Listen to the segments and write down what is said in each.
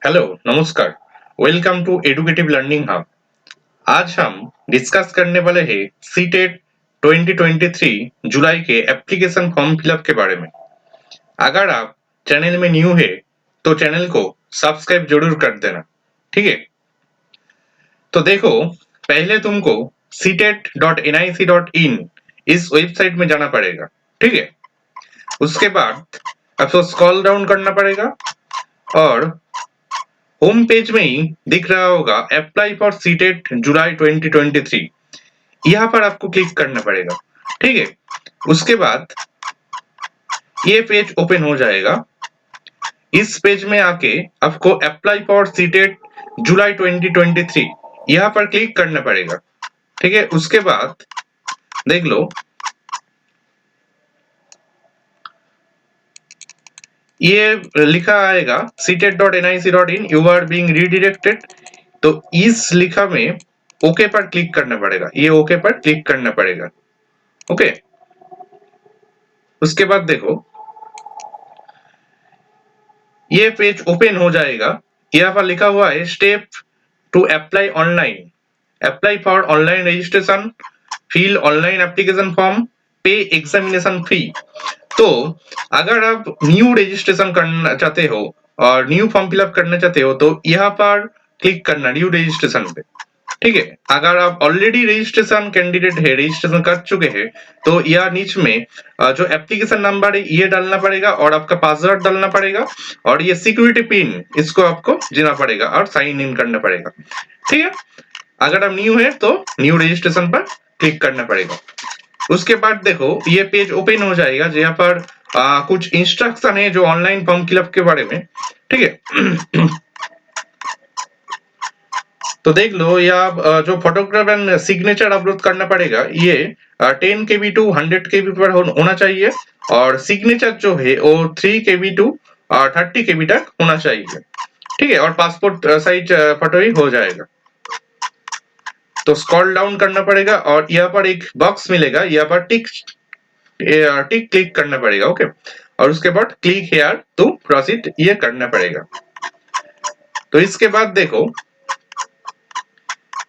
Hello, नमस्कार। Welcome to Educative learning hub. आज हम डिस्कस करने वाले हैं सीटेट 2023 जुलाई के एप्लीकेशन फॉर्म फिलअप के बारे में। अगर आप चैनल में न्यू है तो चैनल को सब्सक्राइब जरूर कर देना, ठीक है। तो देखो, पहले तुमको ctet.nic.in इस वेबसाइट में जाना पड़ेगा, ठीक है। उसके बाद आपको स्क्रॉल डाउन करना पड़ेगा और होम पेज में ही दिख रहा होगा अप्लाई फॉर सीटेट जुलाई 2023। यहाँ पर आपको क्लिक करना पड़ेगा, ठीक है। उसके बाद ये पेज ओपन हो जाएगा। इस पेज में आके आपको अप्लाई फॉर सीटेट जुलाई 2023 यहाँ पर क्लिक करना पड़ेगा, ठीक है। उसके बाद देख लो, ये लिखा आएगा ctet.nic.in you are being redirected. तो इस लिखा में ओके पर क्लिक करना पड़ेगा, ये ओके पर क्लिक करना पड़ेगा, ओके। उसके बाद देखो, ये पेज ओपन हो जाएगा। यहाँ पर लिखा हुआ है step to apply online, apply for online registration, fill online application form, pay examination fee. तो अगर आप न्यू रजिस्ट्रेशन करना चाहते हो और न्यू फॉर्म फिलअप करना चाहते हो तो यहाँ पर क्लिक करना न्यू रजिस्ट्रेशन पे, ठीक है। अगर आप ऑलरेडी रजिस्ट्रेशन कैंडिडेट है, रजिस्ट्रेशन कर चुके हैं, तो यह नीच में जो एप्लीकेशन नंबर है ये डालना पड़ेगा और आपका पासवर्ड डालना पड़ेगा और ये सिक्योरिटी पिन इसको आपको देना पड़ेगा और साइन इन करना पड़ेगा, ठीक है। अगर आप न्यू है तो न्यू रजिस्ट्रेशन पर क्लिक करना पड़ेगा। उसके बाद देखो, ये पेज ओपन हो जाएगा जहाँ पर कुछ इंस्ट्रक्शन है जो ऑनलाइन फॉर्म फिलअप के बारे में, ठीक है। तो देख लो, या जो फोटोग्राफ एंड सिग्नेचर अपलोड करना पड़ेगा ये 10 KB टू 100 KB पर होना चाहिए और सिग्नेचर जो है वो 3 KB टू 30 KB तक होना चाहिए, ठीक है। और पासपोर्ट साइज फोटो ही हो जाएगा। तो स्क्रॉल डाउन करना पड़ेगा और यहाँ पर एक बॉक्स मिलेगा, यहाँ पर टिक टिक क्लिक करना पड़ेगा, ओके। और उसके बाद क्लिक हियर टू प्रोसीड ये करना पड़ेगा। तो इसके बाद देखो,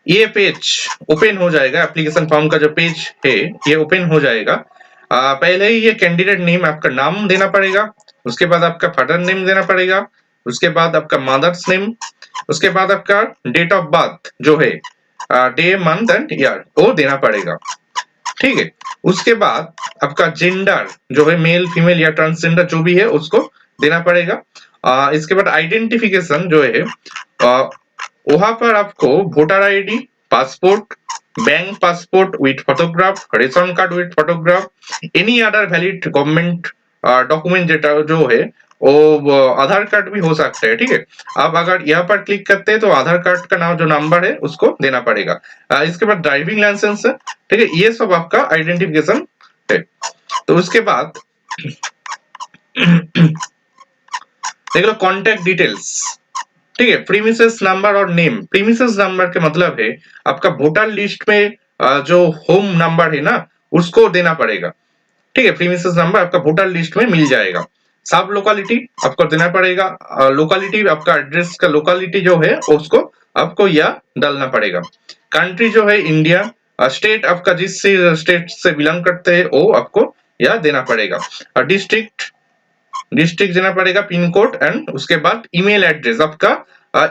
ये पेज ओपन हो जाएगा। एप्लीकेशन फॉर्म का जो पेज है ये ओपन हो जाएगा। पहले ही ये कैंडिडेट नेम, आपका नाम देना पड़ेगा। उसके बाद आपका फादर नेम देना पड़ेगा। उसके बाद आपका मदर्स नेम। उसके बाद आपका डेट ऑफ बर्थ जो है, डे मंथ एंड ईयर वो देना पड़ेगा, ठीक है। उसके बाद आपका जेंडर जो है, मेल फीमेल या ट्रांसजेंडर जो भी है उसको देना पड़ेगा। इसके बाद आइडेंटिफिकेशन जो है, वहां पर आपको voter ID, passport, bank passport with photograph, ration card with photograph, any other valid government document जेटा जो है वो आधार कार्ड भी हो सकता है, ठीक है। अब अगर यहाँ पर क्लिक करते हैं तो आधार कार्ड का नाम जो नंबर है उसको देना पड़ेगा। इसके बाद ड्राइविंग लाइसेंस है, ठीक है। ये सब आपका आइडेंटिफिकेशन है। तो उसके बाद देख लो कॉन्टेक्ट डिटेल्स, ठीक है। प्रीमिसेस नंबर और नेम। प्रीमिसेस नंबर के मतलब है आपका वोटर लिस्ट में जो होम नंबर है ना उसको देना पड़ेगा, ठीक है। प्रीमिसेस नंबर आपका वोटर लिस्ट में मिल जाएगा। सब लोकेलिटी आपको देना पड़ेगा। लोकेलिटी आपका एड्रेस का लोकेलिटी जो है उसको आपको यह डालना पड़ेगा। कंट्री जो है इंडिया। स्टेट आपका जिस स्टेट से बिलोंग करते हैं वो आपको यह देना पड़ेगा। डिस्ट्रिक्ट डिस्ट्रिक्ट देना पड़ेगा, पिन कोड एंड उसके बाद ईमेल एड्रेस। आपका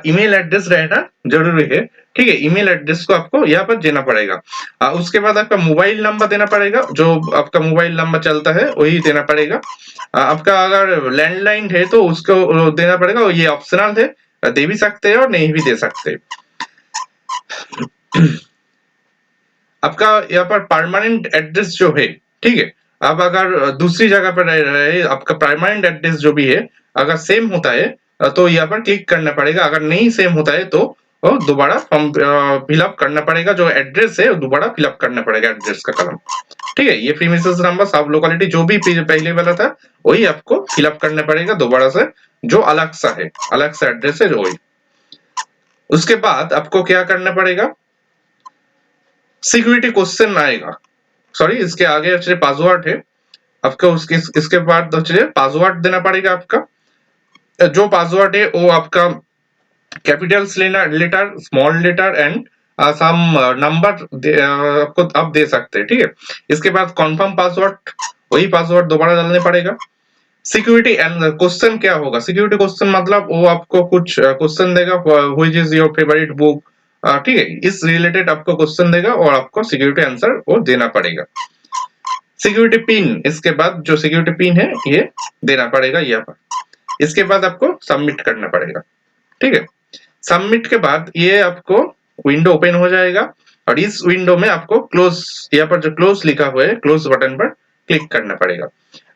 ईमेल एड्रेस रहना जरूरी है, ठीक है। ईमेल एड्रेस को आपको यहाँ पर देना पड़ेगा। उसके बाद आपका मोबाइल नंबर देना पड़ेगा, जो आपका मोबाइल नंबर चलता है वही देना पड़ेगा। आपका अगर लैंडलाइन है तो उसको देना पड़ेगा, ये ऑप्शनल है, दे भी सकते हैं और नहीं भी दे सकते। आपका यहाँ पर परमानेंट एड्रेस जो है, ठीक है। अब अगर दूसरी जगह पर रह रहे, आपका परमानेंट एड्रेस जो भी है अगर सेम होता है तो यहाँ पर क्लिक करना पड़ेगा। अगर नहीं सेम होता है तो दोबारा फॉर्म फिलअप करना पड़ेगा। जो एड्रेस है दोबारा फिलअप करना पड़ेगा, एड्रेस का कलम, ठीक है। ये प्रीमिसेस नंबर, सब लोकेलिटी जो भी पहले वाला था वही आपको फिलअप करना पड़ेगा दोबारा से, जो अलग सा है, अलग सा एड्रेस है जो वही। उसके बाद आपको क्या करना पड़ेगा, सिक्योरिटी क्वेश्चन आएगा। सॉरी, इसके आगे एक्चुअली पासवर्ड है आपका। उसके इसके बाद पासवर्ड देना पड़ेगा। आपका जो पासवर्ड है वो आपका capitals letter, small letter and some number आपको आप दे सकते हैं, ठीक है। इसके बाद कंफर्म पासवर्ड, वही पासवर्ड दोबारा डालने पड़ेगा। सिक्योरिटी एंड क्वेश्चन क्या होगा, सिक्योरिटी क्वेश्चन मतलब वो आपको कुछ क्वेश्चन देगा, which is your favourite book, ठीक है, इस रिलेटेड आपको क्वेश्चन देगा और आपको सिक्योरिटी आंसर वो देना पड़ेगा। सिक्योरिटी पिन, इसके बाद जो सिक्योरिटी पिन है ये देना पड़ेगा यहाँ पर। इसके बाद आपको सबमिट करना पड़ेगा, ठीक है। सबमिट के बाद ये आपको विंडो ओपन हो जाएगा और इस विंडो में आपको क्लोज, यहाँ पर जो क्लोज लिखा हुआ है क्लोज बटन पर क्लिक करना पड़ेगा।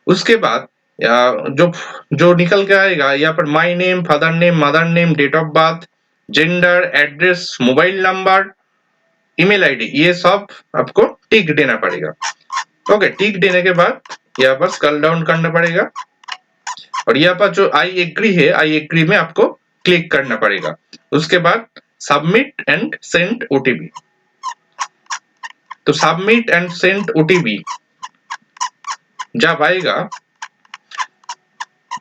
उसके बाद जो जो निकल के आएगा यहाँ पर my name, father name, mother name, date of birth, gender, address, mobile number, email ID, ये सब आपको टिक देना पड़ेगा। ओके, टिक देने के बाद यहाँ पर स्क्रॉल डाउन करना पड़ेगा और यहाँ पर जो आई एग्री है, आई एग्री में आपको क्लिक करना पड़ेगा। उसके बाद सबमिट एंड सेंड ओटीपी। तो सबमिट एंड सेंड ओटीपी जब आएगा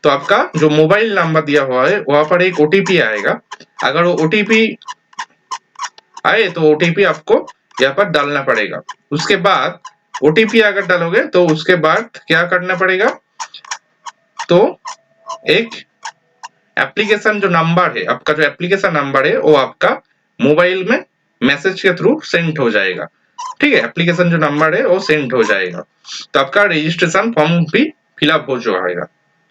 तो आपका जो मोबाइल नंबर दिया हुआ है वहां पर एक ओटीपी आएगा। अगर वो ओटीपी आए तो ओटीपी आपको यहाँ पर डालना पड़ेगा। उसके बाद ओटीपी अगर डालोगे तो उसके बाद क्या करना पड़ेगा, तो एक एप्लीकेशन जो नंबर है, आपका जो एप्लीकेशन नंबर है वो आपका मोबाइल में मैसेज के थ्रू सेंड हो जाएगा, ठीक है। एप्लीकेशन जो नंबर है वो सेंड हो जाएगा। तो आपका रजिस्ट्रेशन फॉर्म भी फिलअप हो जाएगा।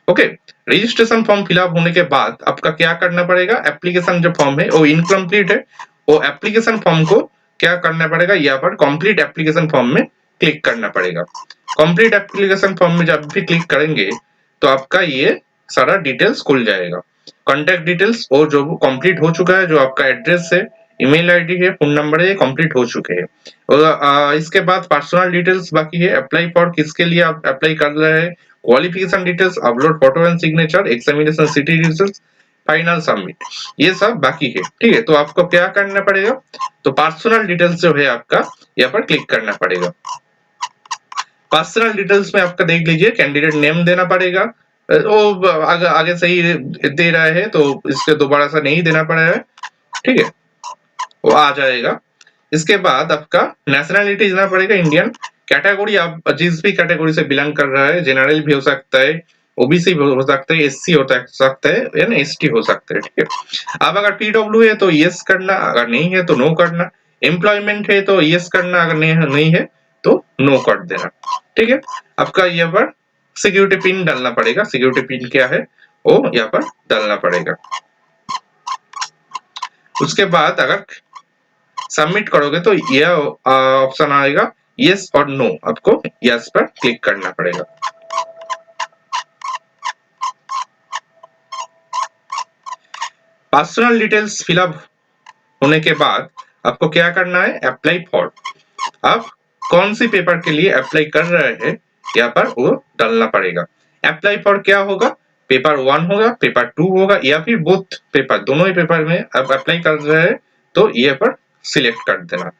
ओके, रजिस्ट्रेशन फॉर्म फिलअप होने के बाद आपका क्या करना पड़ेगा, एप्लीकेशन जो फॉर्म है वो इनकम्प्लीट है, वो एप्लीकेशन फॉर्म को क्या करना पड़ेगा, यहाँ पर कंप्लीट एप्लीकेशन फॉर्म में क्लिक करना पड़ेगा। कंप्लीट एप्लीकेशन फॉर्म में जब भी क्लिक करेंगे तो आपका ये सारा डिटेल्स खुल जाएगा। कॉन्टेक्ट डिटेल्स और जो कंप्लीट हो चुका है, जो आपका एड्रेस है, ईमेल आईडी है, फोन नंबर है, कंप्लीट हो चुके हैं। और इसके बाद पर्सनल डिटेल्स बाकी है, अप्लाई फॉर किसके लिए आप अप्लाई कर रहे हैं, qualification details, upload photo and signature, examination city details, final submit, ये सब बाकी है, ठीक है। तो आपको क्या करना पड़ेगा, तो पर्सनल डिटेल्स जो है आपका यहाँ पर क्लिक करना पड़ेगा। पर्सनल डिटेल्स में आपका देख लीजिए, कैंडिडेट नेम देना पड़ेगा, वो आगे से ही दे रहा है तो इसके दोबारा से नहीं देना पड़ेगा, ठीक है, वो आ जाएगा। इसके बाद आपका नेशनलिटी देना पड़ेगा, इंडियन। कैटेगरी आप जिस भी कैटेगरी से बिलोंग कर रहा है, जनरल भी हो सकता है, ओबीसी भी हो सकता है, एससी हो सकता है या एसटी हो सकता है, ठीक है। अब अगर पीडब्ल्यू है तो यस करना, अगर नहीं है तो नो करना। एम्प्लॉयमेंट है तो यस करना, अगर नहीं है तो नो कर देना, ठीक है। आपका यहाँ पर सिक्योरिटी पिन डालना पड़ेगा, सिक्योरिटी पिन क्या है वो यहाँ पर डालना पड़ेगा। उसके बाद अगर सबमिट करोगे तो यह ऑप्शन आएगा यस और नो, आपको यस पर क्लिक करना पड़ेगा। पर्सनल डिटेल्स फिलअप होने के बाद आपको क्या करना है, अप्लाई फॉर। आप कौन सी पेपर के लिए अप्लाई कर रहे हैं यहाँ पर वो डालना पड़ेगा। अप्लाई फॉर क्या होगा, पेपर 1 होगा, पेपर 2 होगा या फिर बोथ पेपर, दोनों ही पेपर में आप अप्लाई कर रहे हैं तो ये पर सिलेक्ट कर देना।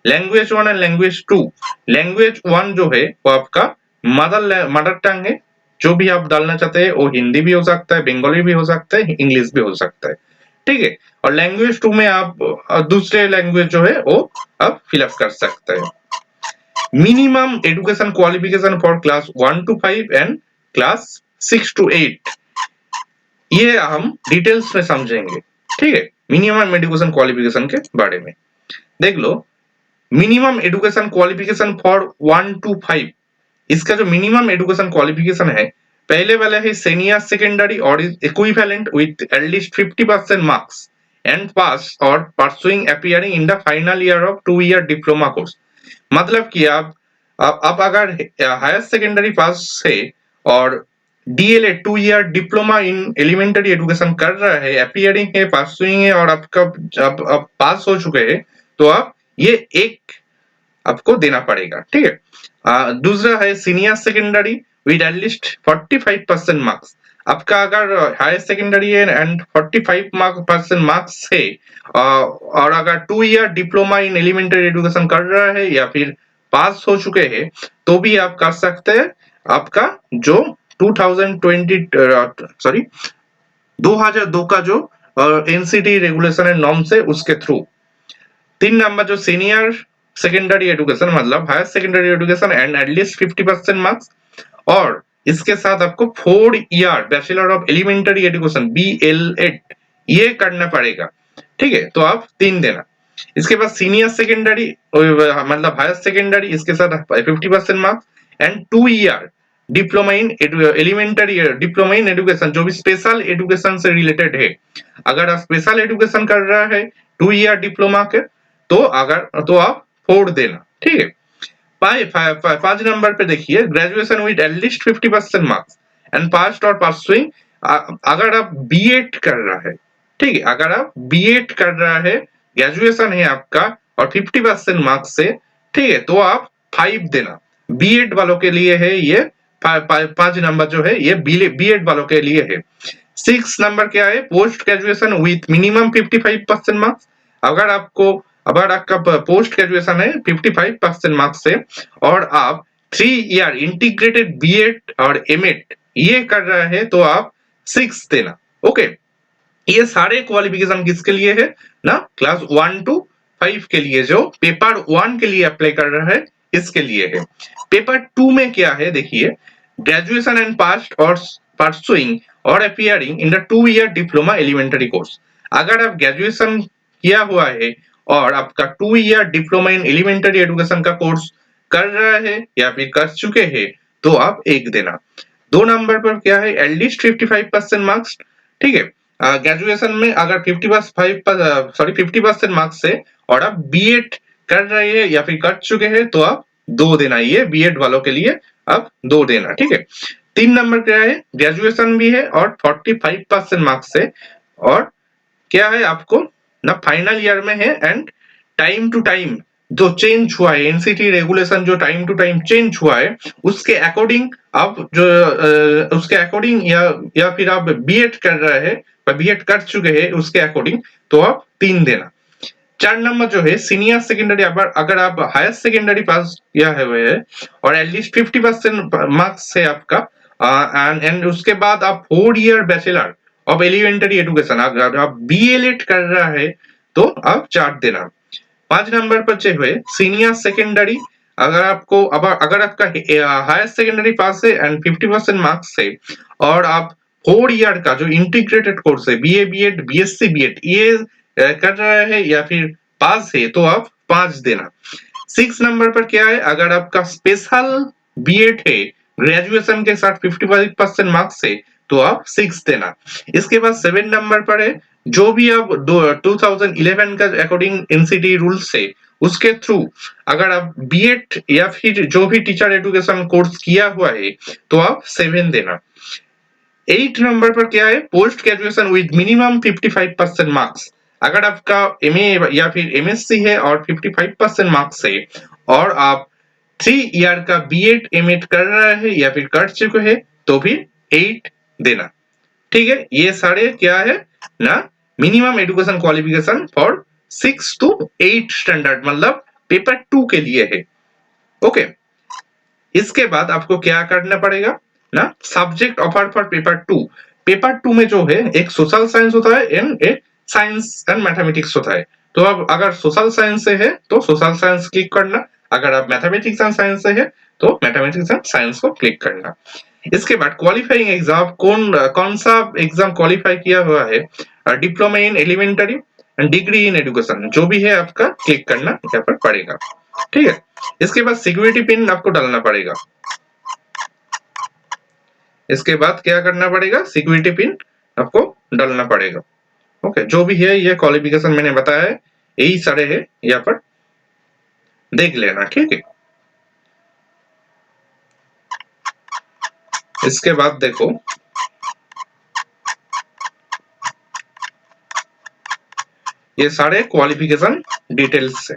लैंग्वेज 1 एंड लैंग्वेज 2, लैंग्वेज 1 जो है वो आपका मदर टंग है, जो भी आप डालना चाहते हैं वो हिंदी भी हो सकता है, बंगाली भी हो सकता है, इंग्लिश भी हो सकता है, ठीक है। और लैंग्वेज 2 में आप दूसरे लैंग्वेज जो है वो आप फिलअप कर सकते हैं। Minimum education qualification for class 1 to 5 and class 6 to 8, ये हम डिटेल्स में समझेंगे, ठीक है। मिनिमम एजुकेशन क्वालिफिकेशन के बारे में देख लो। Minimum education qualification for 1 to 5, इसका जो मिनिमम एजुकेशन क्वालिफिकेशन है, पहले वाला है सीनियर सेकेंडरी और is equivalent with at least 50% marks and pass और pursuing appearing in the final year of 2-year diploma course. मतलब कि आप अगर हायर सेकेंडरी पास है और DElEd 2-year diploma in elementary education कर रहा है, अपीयरिंग है, परसुइंग है और आपका आप पास हो चुके हैं तो आप ये एक आपको देना पड़ेगा, ठीक है। दूसरा है senior secondary with at least 45% marks. आपका अगर हायर सेकेंडरी है एंड 45% मार्क्स है और अगर 2-year diploma in elementary education कर रहा है या फिर पास हो चुके हैं तो भी आप कर सकते हैं। आपका जो 2002 का जो और एनसीटी रेगुलेशन एंड नॉर्म से उसके थ्रू। 3 नंबर जो सीनियर सेकेंडरी एजुकेशन मतलब higher secondary education and at least 50% marks, और इसके साथ आपको 4 year bachelor of elementary education BL-ED ये करना पड़ेगा। ठीक है, तो आप 3 देना। इसके बाद सीनियर सेकेंडरी मतलब हायर सेकेंडरी, इसके साथ 50% marks and 2 year diploma in elementary diploma in education जो भी स्पेशल एजुकेशन से रिलेटेड है। अगर आप स्पेशल एजुकेशन कर रहा है 2 ईयर डिप्लोमा के, तो आप 4 देना। ठीक है, 5 नंबर पे देखिए graduation with at least 50% marks and past और परसुइंग। अगर आप बीएड कर रहा है, ठीक है, अगर आप बीएड कर रहा है, ग्रेजुएशन है आपका और 50% मार्क्स से, ठीक है, तो आप 5 देना। बीएड वालों के लिए है ये 5 नंबर जो है ये बीएड वालों के लिए है। 6 नंबर क्या है, post graduation with minimum 55% marks. अगर आपका पोस्ट ग्रेजुएशन है 55% मार्क्स से और आप 3 ईयर इंटीग्रेटेड बीएड और एमएड ये कर रहे हैं, तो आप 6 देना। ओके, ये सारे क्वालिफिकेशन किसके लिए है ना, क्लास 1 to 5 के लिए, जो पेपर 1 के लिए अप्लाई कर रहा है इसके लिए है। पेपर 2 में क्या है देखिए, ग्रेजुएशन एंड पास्ट और परसुइंग और appearing in the 2 year diploma elementary course. अगर आप ग्रेजुएशन किया हुआ है और आपका 2 year diploma in elementary education का कोर्स कर रहा है या फिर कर चुके हैं, तो आप 1 देना। 2 नंबर पर क्या है, एटलीस्ट 55% मार्क्स। ठीक है, ग्रेजुएशन में अगर 50% मार्क्स से और आप बीएड कर रहे हैं या फिर कर चुके हैं, तो आप 2 देना। ये बीएड वालों के लिए आप 2 देना। ठीक है, 3 नंबर क्या है, ग्रेजुएशन भी है और 45% मार्क्स से, और क्या है आपको ना फाइनल ईयर में है एंड टाइम टू टाइम जो चेंज हुआ है, एनसीटी रेगुलेशन जो टाइम टू टाइम चेंज हुआ है उसके अकॉर्डिंग आप जो उसके अकॉर्डिंग या फिर आप बीएड कर रहे हैं या बीएड कर चुके हैं उसके अकॉर्डिंग, तो आप 3 देना। 4 नंबर जो है सीनियर सेकेंडरी, अगर आप हायर सेकेंडरी पास किया है और एटलीस्ट 50% मार्क्स है आपका, एंड उसके बाद आप 4 year bachelor of elementary education अगर आप बीएलएड कर रहा है, तो आप 4 देना। 5 नंबर पर जो है सीनियर सेकेंडरी, अगर आपका हायर सेकेंडरी पास है एंड 50% मार्क्स है और आप 4 ईयर का जो इंटीग्रेटेड कोर्स है बीए बीएड बीएससी बीएड ये कर रहा है या फिर पास है, तो आप 5 देना। 6 नंबर पर क्या है, अगर आपका स्पेशल बीएड है ग्रेजुएशन के साथ 55% मार्क्स है, तो आप 6 देना। इसके बाद 7 नंबर पर है जो भी आप 2011 का अकॉर्डिंग एनसीटी रूल्स है उसके थ्रू अगर आप बीएड या फिर जो भी टीचर एजुकेशन कोर्स किया हुआ है, तो आप 7 देना। 8 नंबर पर क्या है, post graduation with minimum 55% marks. अगर आपका एमए या फिर एमएससी है और 55% मार्क्स है और आप 3 ईयर का बीएड एमएड कर रहे हैं या फिर कर चुके हैं, तो भी 8 देना। ठीक है, ये सारे क्या है ना, minimum education qualification for 6 to 8 standard मतलब पेपर 2 के लिए है। ओके, इसके बाद आपको क्या करना पड़ेगा ना, subject offer for paper 2। Paper 2 में जो है एक सोशल साइंस होता है एंड एक साइंस एंड मैथमेटिक्स होता है। तो अब अगर सोशल साइंस से है तो सोशल साइंस क्लिक करना, अगर आप मैथमेटिक्स एंड साइंस से है तो मैथमेटिक्स एंड साइंस को क्लिक करना। इसके बाद क्वालिफाइंग एग्जाम, कौन सा एग्जाम क्वालिफाई किया हुआ है, diploma in elementary and degree in education जो भी है आपका क्लिक करना यहाँ पर पड़ेगा। ठीक है, इसके बाद सिक्योरिटी पिन आपको डालना पड़ेगा। इसके बाद क्या करना पड़ेगा, सिक्योरिटी पिन आपको डालना पड़ेगा। ओके, जो भी है ये क्वालिफिकेशन मैंने बताया है यही सारे है, यहाँ पर देख लेना। ठीक है, इसके बाद देखो ये सारे क्वालिफिकेशन डिटेल्स है।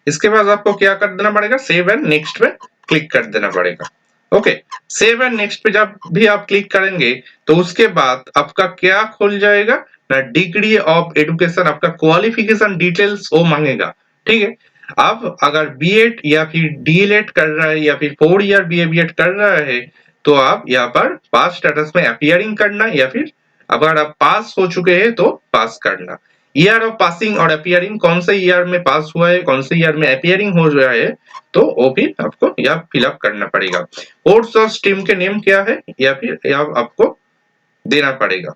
इसके बाद आपको क्या कर देना पड़ेगा, सेव एंड नेक्स्ट पे क्लिक कर देना पड़ेगा। ओके, सेव एंड नेक्स्ट पे जब भी आप क्लिक करेंगे तो उसके बाद आपका क्या खुल जाएगा ना, डिग्री ऑफ एजुकेशन, आपका क्वालिफिकेशन डिटेल्स वो मांगेगा। ठीक है, अब अगर बीएड या फिर डीएलएड कर रहा है या फिर 4 ईयर बीए बीएड कर रहा है तो आप यहाँ पर पास स्टेटस में अपीयरिंग करना, या फिर अगर आप पास हो चुके हैं तो पास करना। ईयर ऑफ पासिंग और अपीयरिंग, कौन से ईयर में पास हुआ है, कौन से ईयर में अपीयरिंग हो रहा है, तो वो भी आपको यहाँ फिलअप करना पड़ेगा। कोर्स और स्ट्रीम के नेम क्या है या फिर यहाँ आपको देना पड़ेगा।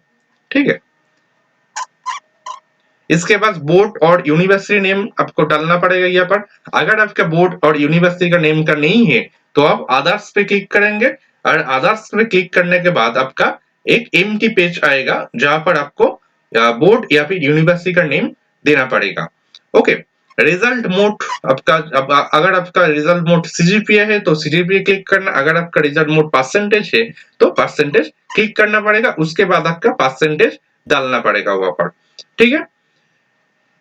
ठीक है, इसके बाद बोर्ड और यूनिवर्सिटी नेम आपको डालना पड़ेगा यहाँ पर। अगर आपका बोर्ड और यूनिवर्सिटी का नेम का नहीं है तो आप अदर्स पे क्लिक करेंगे, और अदर्स पे क्लिक करने के बाद आपका एक एम्प्टी पेज आएगा जहां पर आपको बोर्ड या फिर यूनिवर्सिटी का नेम देना पड़ेगा। ओके, रिजल्ट मोड आपका, अगर आपका रिजल्ट मोड सीजीपीए है तो सीजीपीए क्लिक करना, अगर आपका रिजल्ट मोड परसेंटेज है तो परसेंटेज क्लिक करना पड़ेगा, उसके बाद आपका परसेंटेज डालना पड़ेगा वहां पर। ठीक है,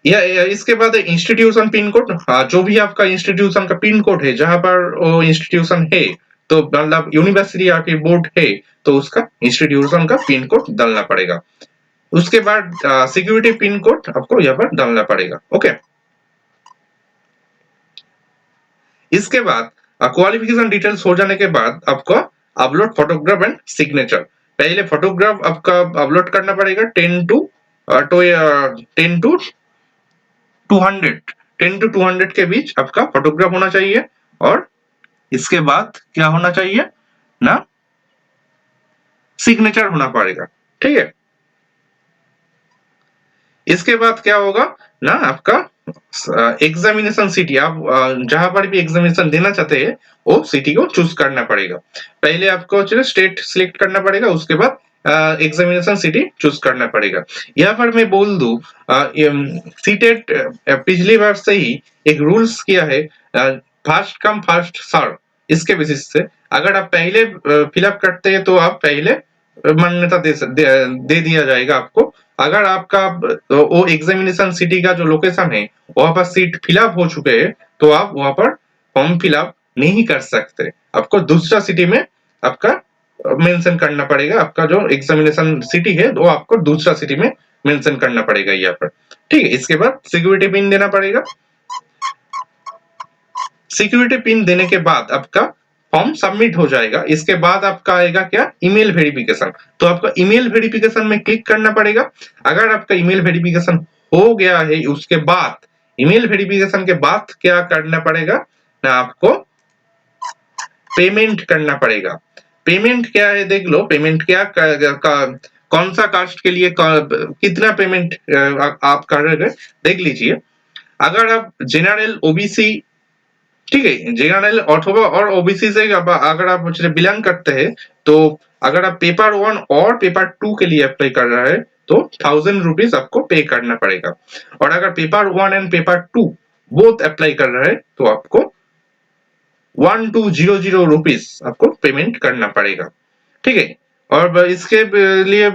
या इसके बाद इंस्टीट्यूशन पिन कोड, जो भी आपका इंस्टीट्यूशन का पिन कोड है जहां पर वो इंस्टीट्यूशन है, तो मतलब यूनिवर्सिटी या फिर बोर्ड है तो उसका इंस्टीट्यूशन का पिन कोड डालना पड़ेगा। उसके बाद सिक्योरिटी पिन कोड आपको यहाँ पर डालना पड़ेगा। ओके, इसके बाद क्वालिफिकेशन डिटेल्स हो जाने के बाद आपको अपलोड फोटोग्राफ एंड सिग्नेचर, पहले फोटोग्राफ आपका अपलोड करना पड़ेगा 10 टू 200 के बीच आपका फोटोग्राफ होना चाहिए, और इसके बाद क्या होना चाहिए ना, सिग्नेचर होना पड़ेगा। ठीक है, इसके बाद क्या होगा ना, आपका एग्जामिनेशन सिटी, आप जहां पर भी एग्जामिनेशन देना चाहते हैं वो सिटी को चूज करना पड़ेगा। पहले आपको स्टेट सिलेक्ट करना पड़ेगा, उसके बाद एग्जामिनेशन सिटी चूज करना पड़ेगा। यहाँ पर मैं बोल दूं, सीटेट पिछली बार से ही एक रूल्स किया है, फर्स्ट कम फर्स्ट सर्व, इसके बेसिस से अगर आप पहले फिलअप करते हैं तो आप पहले मान्यता दे दिया जाएगा आपको। अगर आपका वो एग्जामिनेशन सिटी का जो लोकेशन है वहां पर सीट फिलअप हो चुके हैं तो आप वहां पर फॉर्म फिलअप नहीं कर सकते, आपको दूसरा सिटी में आपका मेंशन करना पड़ेगा, आपका जो एग्जामिनेशन सिटी है वो आपको दूसरा सिटी में मेंशन करना पड़ेगा यहाँ पर। ठीक है, इसके बाद सिक्योरिटी पिन देना पड़ेगा। सिक्योरिटी पिन देने के बाद आपका फॉर्म सबमिट हो जाएगा। इसके बाद आपका आएगा क्या, ईमेल वेरिफिकेशन, तो आपका ईमेल वेरिफिकेशन में क्लिक करना पड़ेगा। अगर आपका ईमेल वेरिफिकेशन हो गया है उसके बाद ईमेल वेरिफिकेशन के बाद क्या करना पड़ेगा ना, आपको पेमेंट करना पड़ेगा। पेमेंट क्या है देख लो, पेमेंट क्या कौन सा कास्ट के लिए कितना पेमेंट आप कर रहे हैं देख लीजिए। अगर आप जनरल ओबीसी, ठीक है, जनरल अथवा और ओबीसी से अगर आप बिलोंग करते हैं तो अगर आप पेपर 1 और पेपर 2 के लिए अप्लाई कर रहा है तो 1000 रुपीज आपको पे करना पड़ेगा, और अगर paper 1 and paper 2 both apply कर रहा है तो आपको 1200 रुपीज आपको पेमेंट करना पड़ेगा। ठीक है, और इसके लिए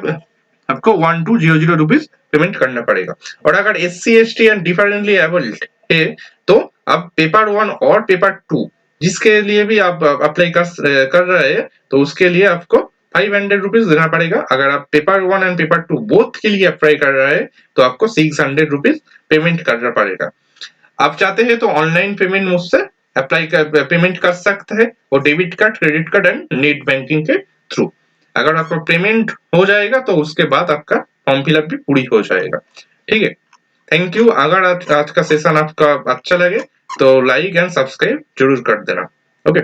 आपको 1200 रुपीज पेमेंट करना पड़ेगा। और अगर SC ST and differently abled है तो आप पेपर 1 और पेपर 2 जिसके लिए भी आप अप्लाई कर रहे हैं तो उसके लिए आपको 500 रुपीज देना पड़ेगा। अगर आप पेपर 1 एंड पेपर 2 बोथ के लिए अप्लाई कर रहे हैं तो आपको 600 रुपीज पेमेंट करना पड़ेगा। आप चाहते हैं तो ऑनलाइन पेमेंट मुझसे पेमेंट कर सकते हैं, और debit card, credit card and net banking के थ्रू। अगर आपका पेमेंट हो जाएगा तो उसके बाद आपका फॉर्म फिलअप भी पूरी हो जाएगा। ठीक है, थैंक यू। अगर आज का सेशन आपका अच्छा लगे तो लाइक एंड सब्सक्राइब जरूर कर देना। ओके।